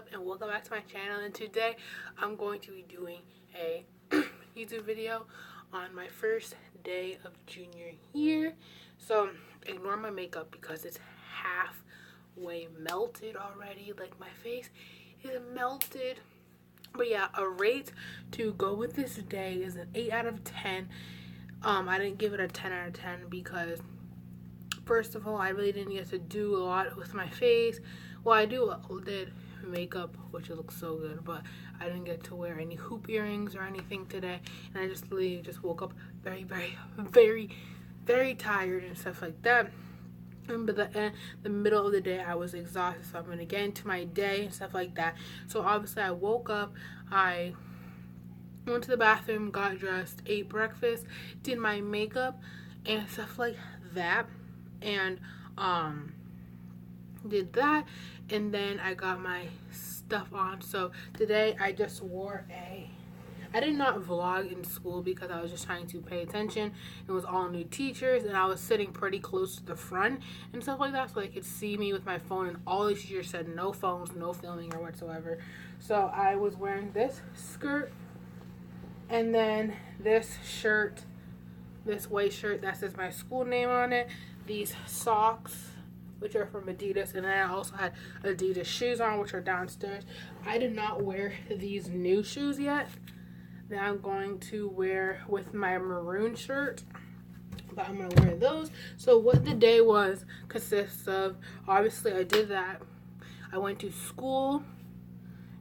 up, and welcome back to my channel. And today I'm going to be doing a YouTube video on my first day of junior year. So ignore my makeup because it's halfway melted already. Like, my face is melted. But yeah, a rate to go with this day is an 8 out of 10. I didn't give it a 10 out of 10 because first of all, I really didn't get to do a lot with my face. Well, I did makeup, which looks so good, but I didn't get to wear any hoop earrings or anything today, and I just literally just woke up very tired and stuff like that. And by the middle of the day, I was exhausted, so I'm gonna get into my day and stuff like that. So obviously, I woke up, I went to the bathroom, got dressed, ate breakfast, did my makeup and stuff like that, and did that, and then I got my stuff on. So today I just wore I did not vlog in school because I was just trying to pay attention. It was all new teachers, and I was sitting pretty close to the front and stuff like that, so they could see me with my phone, and all the teachers said no phones, no filming or whatsoever. So I was wearing this skirt and then this shirt, this white shirt that says my school name on it, these socks, which are from Adidas, and then I also had Adidas shoes on, which are downstairs. I did not wear these new shoes yet that I'm going to wear with my maroon shirt, but I'm going to wear those. So what the day consists of, obviously I did that. I went to school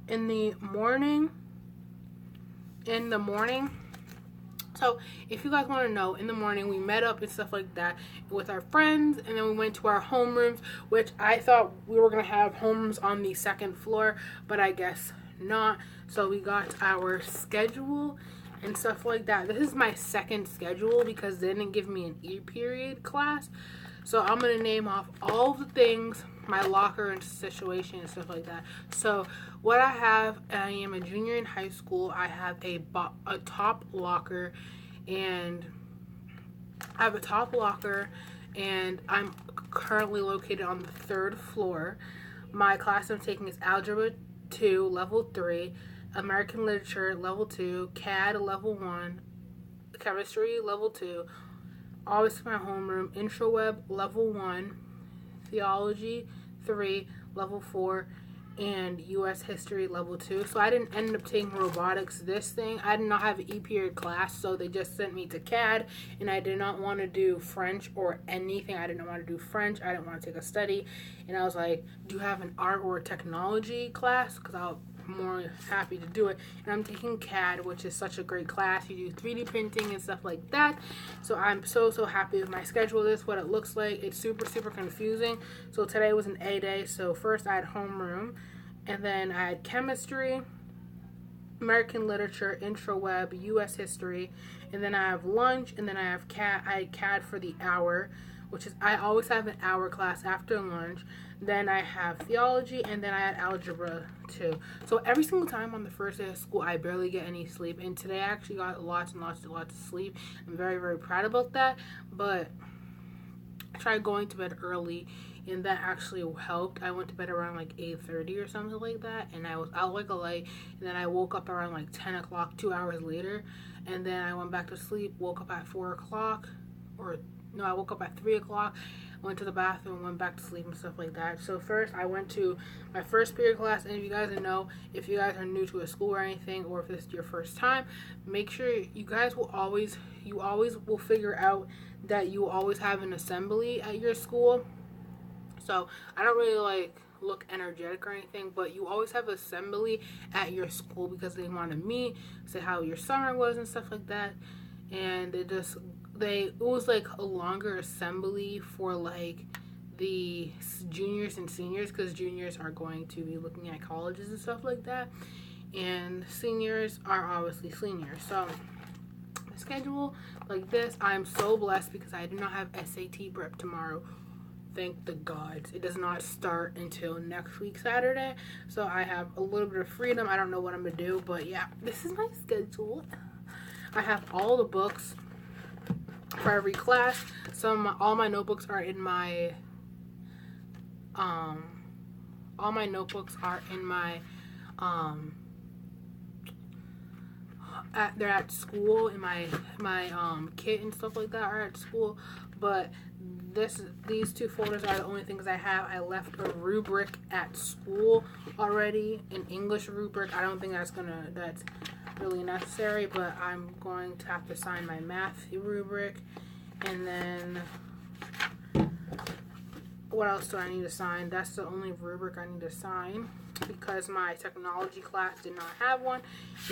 in the morning. So if you guys want to know, in the morning we met up and stuff like that with our friends, and then we went to our homerooms, which I thought we were going to have homerooms on the second floor, but I guess not. So we got our schedule and stuff like that. This is my second schedule because they didn't give me an E-period class. So I'm going to name off all the things, my locker and situation and stuff like that. So what I have, I am a junior in high school. I have a top locker, and I'm currently located on the 3rd floor. My class I'm taking is Algebra 2, Level 3, American Literature, Level 2, CAD, Level 1, Chemistry, Level 2, obviously my homeroom, Intro Web, Level 1, Theology, 3, Level 4, and U.S. History, Level 2. So I didn't end up taking robotics this thing. I did not have an E-period class, so they just sent me to CAD, and I did not want to do French or anything. I didn't want to do French. I didn't want to take a study. And I was like, do you have an art or technology class? Because I'll more happy to do it. And I'm taking CAD, which is such a great class. You do 3D printing and stuff like that. So I'm so happy with my schedule. This is what it looks like. It's super confusing. So today was an A day. So first I had homeroom, and then I had chemistry, American Literature, Intro Web, U.S. History, and then I have lunch, and then I have CAD. I had CAD for the hour, which is, I always have an hour class after lunch. Then I have theology, and then I had algebra 2. So every single time on the first day of school, I barely get any sleep. And today I actually got lots of sleep. I'm very proud about that. But I tried going to bed early, and that actually helped. I went to bed around like 8:30 or something like that, and I was out like a light. And then I woke up around like 10 o'clock, 2 hours later, and then I went back to sleep, woke up at 4 o'clock, I woke up at 3 o'clock, went to the bathroom, went back to sleep and stuff like that. So first I went to my first period class, and if you guys know, if you guys are new to a school or anything, or if this is your first time, make sure you guys will always figure out that you always have an assembly at your school. So I don't really look energetic or anything, but you always have assembly at your school because they want to meet, say how your summer was and stuff like that. And it was like a longer assembly for like the juniors and seniors, because juniors are going to be looking at colleges and stuff like that, and seniors are obviously seniors. So my schedule like this, I'm so blessed because I do not have SAT prep tomorrow. Thank the gods. It does not start until next week, Saturday. So I have a little bit of freedom. I don't know what I'm gonna do, but yeah, this is my schedule. I have all the books for every class. All my notebooks are in my all my notebooks are in my they're at school, in my kit and stuff like that are at school. But these two folders are the only things I have. I left a rubric at school already, an English rubric. I don't think that's really necessary, but I'm going to have to sign my math rubric. And then what else do I need to sign? That's the only rubric I need to sign, because my technology class did not have one,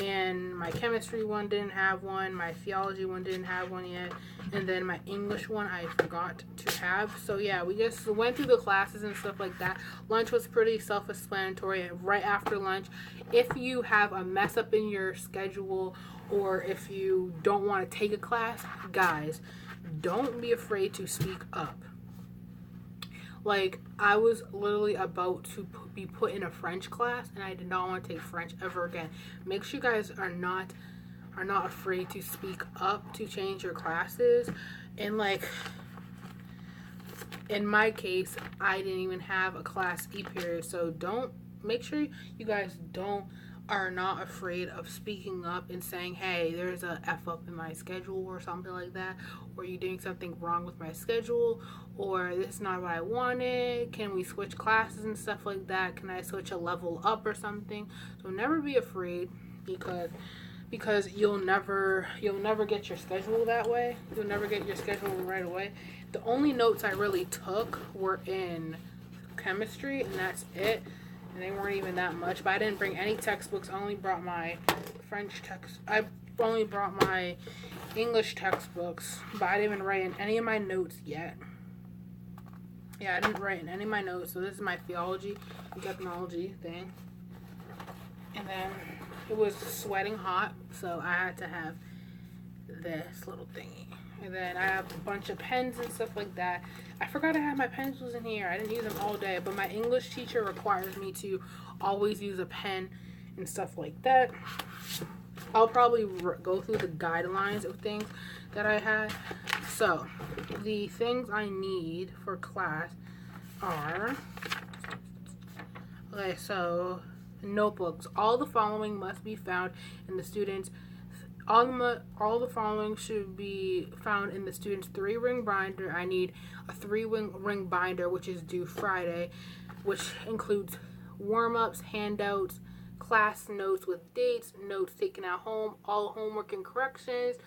and my chemistry one didn't have one, my theology one didn't have one yet, and then my English one I forgot to have. So yeah, we just went through the classes and stuff like that. Lunch was pretty self-explanatory, and right after lunch, if you have a mess up in your schedule, or if you don't want to take a class, guys, don't be afraid to speak up. Like, I was literally about to be put in a French class, and I did not want to take French ever again. Make sure you guys are not afraid to speak up to change your classes. And like, in my case, I didn't even have a class E period, so make sure you guys are not afraid of speaking up and saying, hey, there's a F up in my schedule or something like that, or you're doing something wrong with my schedule, or this is not what I wanted, can we switch classes and stuff like that, can I switch a level up or something. So never be afraid, because you'll never get your schedule that way. You'll never get your schedule right away. The only notes I really took were in chemistry, and that's it. And they weren't even that much, but I didn't bring any textbooks. I only brought my I only brought my English textbooks, but I didn't even write in any of my notes yet. Yeah, I didn't write in any of my notes. So this is my theology and technology thing. And then it was sweating hot, so I had to have this little thingy. And then I have a bunch of pens and stuff like that. I forgot I had my pencils in here. I didn't use them all day, but my English teacher requires me to always use a pen and stuff like that. I'll probably go through the guidelines of things that I had. So, the things I need for class are, okay, so notebooks. All the following must be found in the student's all the following should be found in the student's 3-ring binder. I need a 3-ring binder, which is due Friday, which includes warm-ups, handouts, class notes with dates, notes taken at home, all homework and corrections,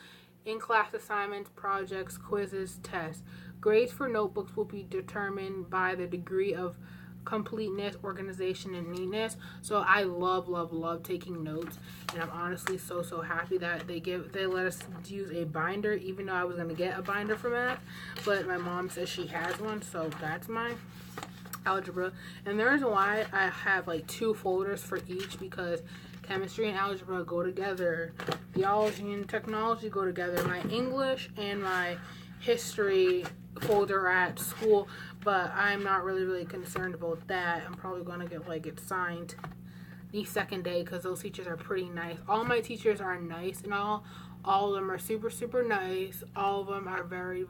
in-class assignments, projects, quizzes, tests. Grades for notebooks will be determined by the degree of completeness, organization, and neatness. So I love taking notes, and I'm honestly so happy that they let us use a binder, even though I was going to get a binder for math, but my mom says she has one, so that's my algebra. And the reason why I have like 2 folders for each, because chemistry and algebra go together, theology and technology go together, my English and my history folder at school, but I'm not really concerned about that. I'm probably going to get it signed the second day, because those teachers are pretty nice. All my teachers are nice, and all of them are super nice. All of them are very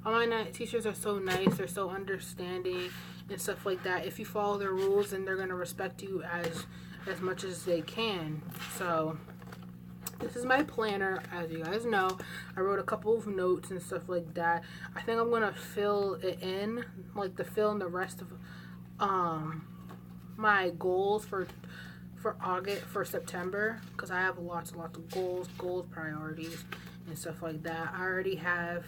all my teachers are so nice. They're so understanding and stuff like that. If you follow their rules, then they're going to respect you as much as they can. So this is my planner. As you guys know, I wrote a couple of notes and stuff like that. I think I'm gonna fill it in, fill in the rest of my goals for September, because I have lots of goals, priorities, and stuff like that. I already have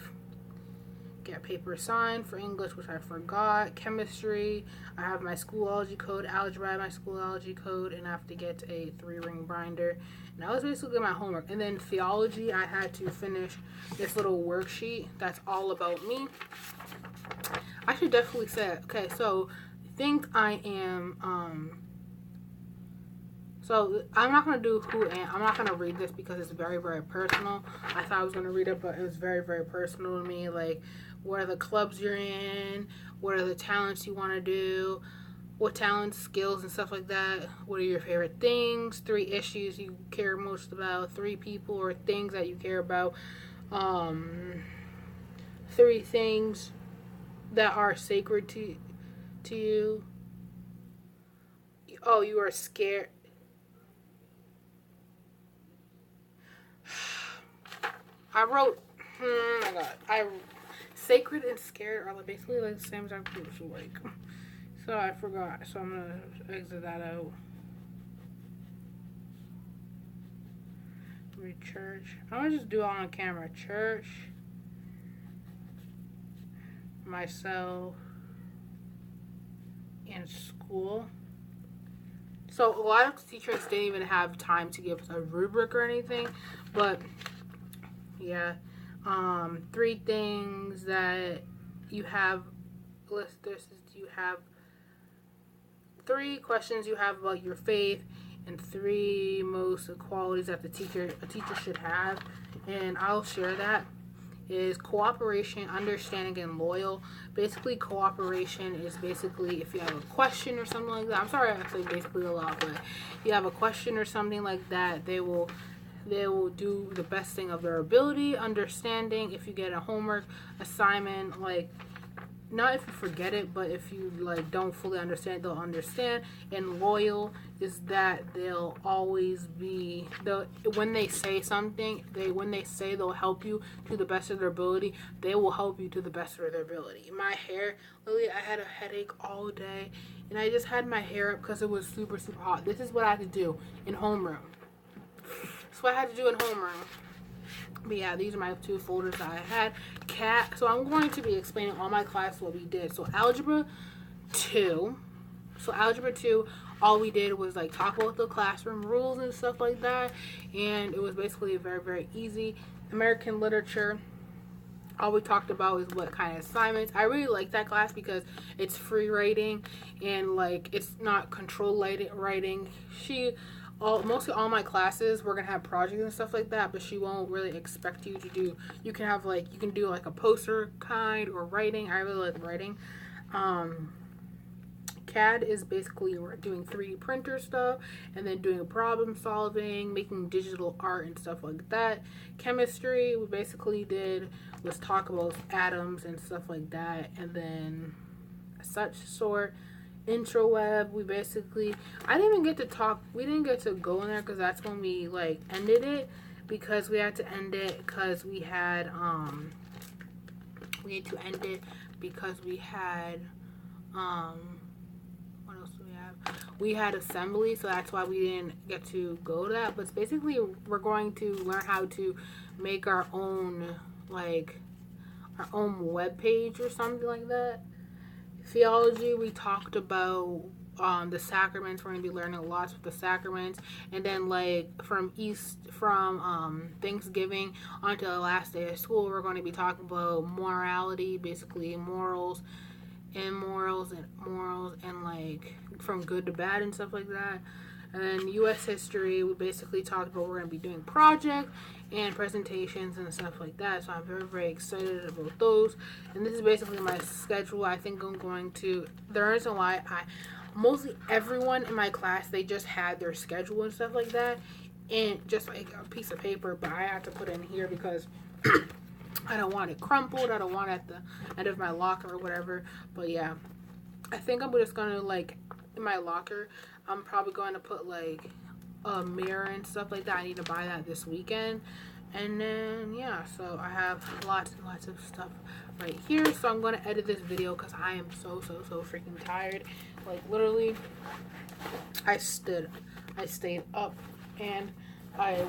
get paper signed for English, which I forgot. Chemistry, I have my Schoology code. Algebra, I have my Schoology code, and I have to get a 3-ring binder. And that was basically my homework. And then theology, I had to finish this little worksheet that's all about me. I should definitely say, okay, so think I am, so I'm not going to do who am. I'm not going to read this because it's very personal. I thought I was going to read it, but it was very personal to me. Like, what are the clubs you're in? What are the talents you want to do? What talents, skills, and stuff like that? What are your favorite things? 3 issues you care most about. 3 people or things that you care about. 3 things that are sacred to you. Oh, you are scared. I wrote, oh my god, sacred and scared are basically like the same exact groups, like, so I forgot, so I'm gonna exit that out. Read church. I'm gonna just do it on camera. Church, myself, and school. So a lot of teachers didn't even have time to give us a rubric or anything, but yeah, 3 things that you have listed. You have 3 questions you have about your faith, and 3 most qualities that a teacher should have, and I'll share that. Is cooperation, understanding, and loyal. Basically, cooperation is basically if you have a question or something like that. I'm sorry I say basically a lot, but if you have a question or something like that, they will do the best thing of their ability. Understanding, if you get a homework assignment, like, not if you forget it, but if you like don't fully understand, they'll understand. And loyal is that they'll always be when they say something, when they say they'll help you to the best of their ability, they will help you to the best of their ability. My hair, literally, I had a headache all day, and I just had my hair up because it was super hot. This is what I had to do in homeroom. That's what I had to do in homeroom. But yeah, these are my 2 folders that I had. So I'm going to be explaining all my class what we did. So algebra 2, all we did was like talk about the classroom rules and stuff like that, and it was basically very easy. American literature, all we talked about is what kind of assignments. I really like that class because it's free writing, and like it's not controlled writing. Mostly all my classes, we're gonna have projects and stuff like that, but she won't really expect you to do. You can have like, you can do like a poster kind or writing. I really like writing. CAD is basically doing 3D printer stuff, and then doing problem solving, making digital art and stuff like that. Chemistry, we basically was talk about atoms and stuff like that, and then such sort. Intro web, we basically, I didn't even get to talk, we didn't get to go in there because that's when we like ended it, because we had to end it because we had what else do we have? We had assembly, so that's why we didn't get to go to that. But basically we're going to learn how to make our own web page or something like that. Theology, we talked about the sacraments. We're going to be learning a lot with the sacraments, and then like from Thanksgiving onto the last day of school, we're going to be talking about morality, basically morals, and like from good to bad and stuff like that. And then U.S. history, we basically talked about, we're going to be doing projects and presentations and stuff like that. So I'm very excited about those. And this is basically my schedule. I think I'm going to, the reason why mostly everyone in my class, they just had their schedule and stuff like that, and just like a piece of paper, but I have to put it in here because I don't want it crumpled. I don't want it at the end of my locker or whatever. But yeah, I think I'm just going to, like, in my locker, I'm probably going to put like a mirror and stuff like that. I need to buy that this weekend. And then yeah, so I have lots and lots of stuff right here. So I'm going to edit this video because I am so freaking tired. Like literally, I stayed up, and I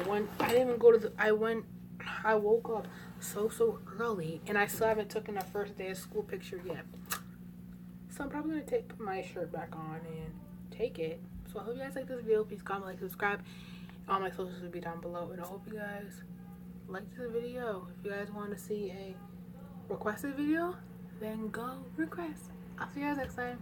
woke up so early, and I still haven't taken the first day of school picture yet. So I'm probably going to put my shirt back on and take it. So I hope you guys like this video. Please comment, like, subscribe. All my socials will be down below, and I hope you guys like this video. If you guys want to see a requested video, then go request. I'll see you guys next time.